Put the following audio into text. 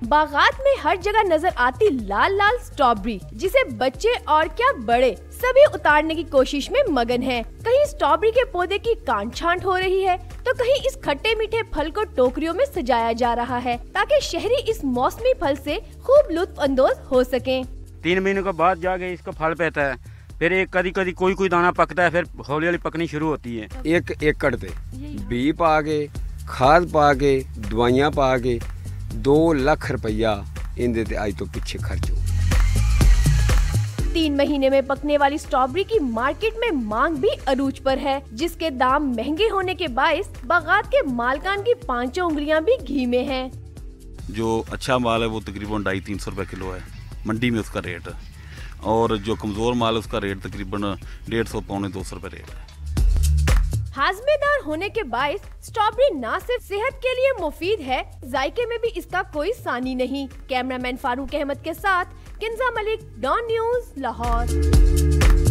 बागात में हर जगह नजर आती लाल लाल स्ट्रॉबेरी, जिसे बच्चे और क्या बड़े सभी उतारने की कोशिश में मगन हैं। कहीं स्ट्रॉबेरी के पौधे की काट छांट हो रही है, तो कहीं इस खट्टे मीठे फल को टोकरियों में सजाया जा रहा है, ताकि शहरी इस मौसमी फल से खूब लुत्फ अंदोज हो सकें। 3 महीने के बाद जाके इसका फल पैता है, फिर एक कदी कोई दाना पकता है, फिर हौली हौली पकनी शुरू होती है। 1 एकड़ पे बी पा के, खाद पा के, दवाइयाँ पा के 2 लाख रुपया इनदे ते आज तो पीछे खर्च हो। 3 महीने में पकने वाली स्ट्रॉबेरी की मार्केट में मांग भी अरूज पर है, जिसके दाम महंगे होने के बाइस बागात के मालकान की 5 उंगलियां भी घी में हैं। जो अच्छा माल है वो तकरीबन 250-300 रुपये किलो है मंडी में उसका रेट, और जो कमज़ोर माल है उसका रेट तकरीबन 150-200 रुपये रेट है। हाजमेदार होने के बाइस स्ट्रॉबेरी न सिर्फ सेहत के लिए मुफीद है, जायके में भी इसका कोई सानी नहीं। कैमरामैन फारूक अहमद के साथ किंजा मलिक, डॉन न्यूज़, लाहौर।